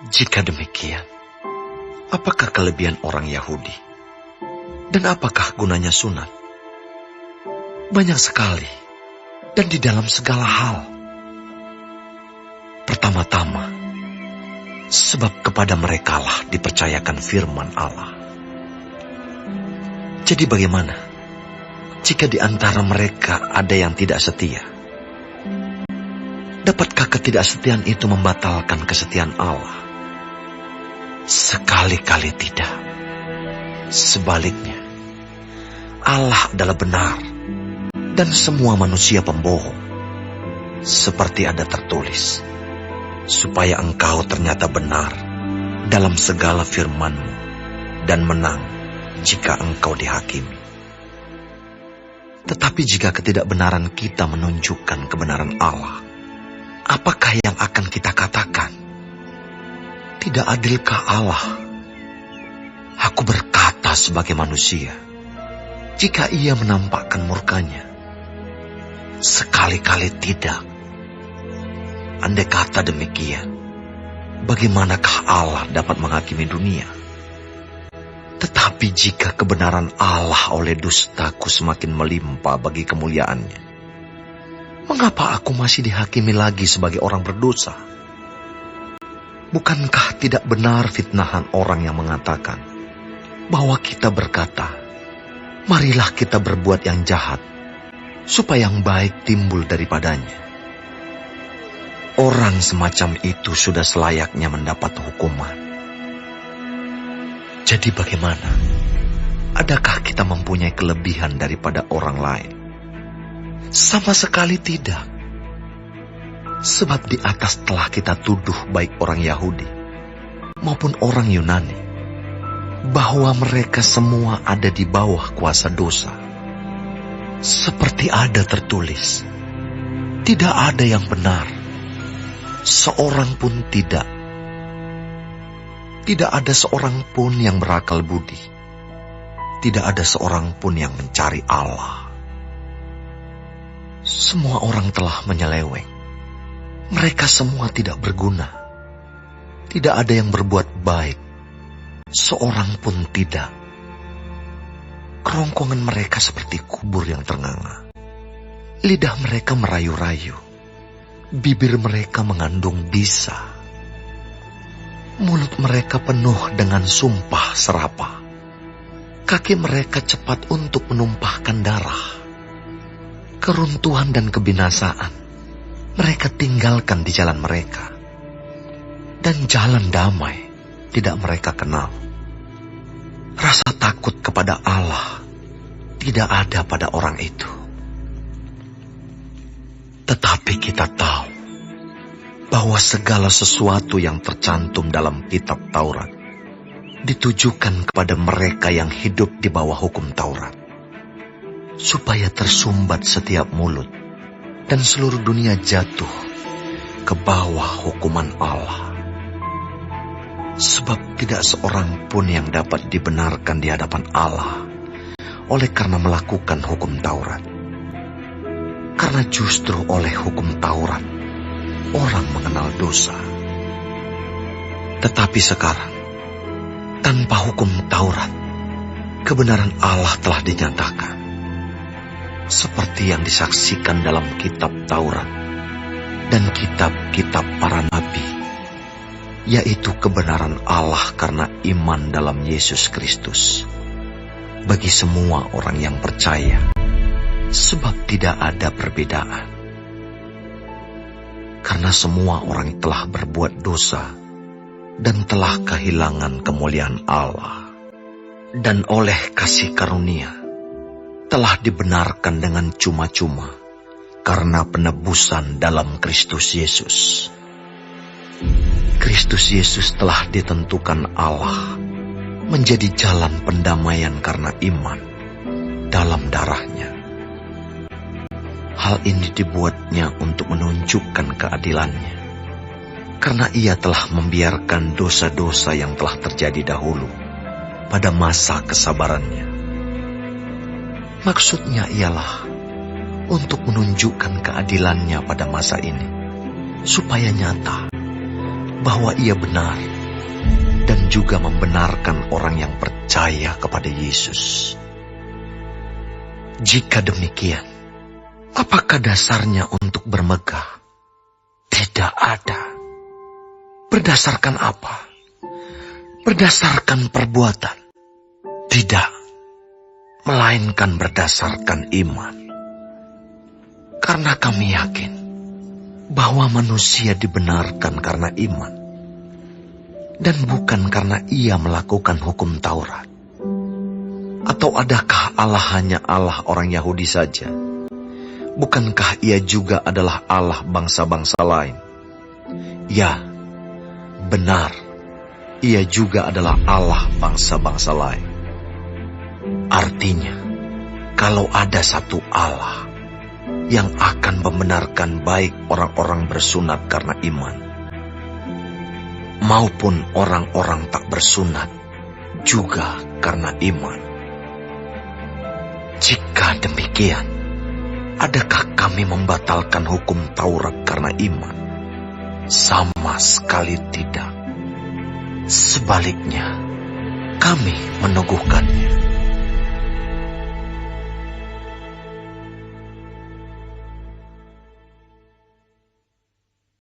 Jika demikian, apakah kelebihan orang Yahudi? Dan apakah gunanya sunat? Banyak sekali, dan di dalam segala hal. Pertama-tama, sebab kepada merekalah dipercayakan firman Allah. Jadi bagaimana jika di antara mereka ada yang tidak setia? Dapatkah ketidaksetiaan itu membatalkan kesetiaan Allah? Sekali-kali tidak. Sebaliknya, Allah adalah benar dan semua manusia pembohong. Seperti ada tertulis, supaya engkau ternyata benar dalam segala firman-Mu dan menang jika engkau dihakimi. Tetapi jika ketidakbenaran kita menunjukkan kebenaran Allah, apakah yang akan kita katakan? Tidak adilkah Allah? Aku berkata sebagai manusia, jika Ia menampakkan murkanya. Sekali-kali tidak. Andai kata demikian, bagaimanakah Allah dapat menghakimi dunia? Tetapi jika kebenaran Allah oleh dustaku semakin melimpah bagi kemuliaannya, mengapa aku masih dihakimi lagi sebagai orang berdosa? Bukankah tidak benar fitnahan orang yang mengatakan bahwa kita berkata, marilah kita berbuat yang jahat, supaya yang baik timbul daripadanya? Orang semacam itu sudah selayaknya mendapat hukuman. Jadi bagaimana? Adakah kita mempunyai kelebihan daripada orang lain? Sama sekali tidak. Sebab di atas telah kita tuduh baik orang Yahudi maupun orang Yunani, bahwa mereka semua ada di bawah kuasa dosa. Seperti ada tertulis, tidak ada yang benar, seorang pun tidak. Tidak ada seorang pun yang berakal budi. Tidak ada seorang pun yang mencari Allah. Semua orang telah menyeleweng. Mereka semua tidak berguna. Tidak ada yang berbuat baik. Seorang pun tidak. Kerongkongan mereka seperti kubur yang ternganga. Lidah mereka merayu-rayu. Bibir mereka mengandung bisa. Mulut mereka penuh dengan sumpah serapah. Kaki mereka cepat untuk menumpahkan darah. Keruntuhan dan kebinasaan mereka tinggalkan di jalan mereka, dan jalan damai tidak mereka kenal. Rasa takut kepada Allah tidak ada pada orang itu. Tetapi kita tahu bahwa segala sesuatu yang tercantum dalam kitab Taurat ditujukan kepada mereka yang hidup di bawah hukum Taurat, supaya tersumbat setiap mulut dan seluruh dunia jatuh ke bawah hukuman Allah. Sebab tidak seorang pun yang dapat dibenarkan di hadapan Allah oleh karena melakukan hukum Taurat. Karena justru oleh hukum Taurat orang mengenal dosa. Tetapi sekarang, tanpa hukum Taurat, kebenaran Allah telah dinyatakan, seperti yang disaksikan dalam kitab Taurat dan kitab-kitab para nabi, yaitu kebenaran Allah karena iman dalam Yesus Kristus bagi semua orang yang percaya, sebab tidak ada perbedaan. Karena semua orang telah berbuat dosa dan telah kehilangan kemuliaan Allah, dan oleh kasih karunia telah dibenarkan dengan cuma-cuma karena penebusan dalam Kristus Yesus. Kristus Yesus telah ditentukan Allah menjadi jalan pendamaian karena iman dalam darah-Nya. Hal ini dibuatnya untuk menunjukkan keadilan-Nya, karena Ia telah membiarkan dosa-dosa yang telah terjadi dahulu pada masa kesabaran-Nya. Maksudnya ialah untuk menunjukkan keadilan-Nya pada masa ini, supaya nyata bahwa Ia benar dan juga membenarkan orang yang percaya kepada Yesus. Jika demikian, apakah dasarnya untuk bermegah? Tidak ada. Berdasarkan apa? Berdasarkan perbuatan? Tidak, melainkan berdasarkan iman. Karena kami yakin bahwa manusia dibenarkan karena iman, dan bukan karena ia melakukan hukum Taurat. Atau adakah Allah hanya Allah orang Yahudi saja? Bukankah Ia juga adalah Allah bangsa-bangsa lain? Ya, benar, Ia juga adalah Allah bangsa-bangsa lain. Artinya, kalau ada satu Allah yang akan membenarkan baik orang-orang bersunat karena iman, maupun orang-orang tak bersunat juga karena iman. Jika demikian, adakah kami membatalkan hukum Taurat karena iman? Sama sekali tidak. Sebaliknya, kami meneguhkannya.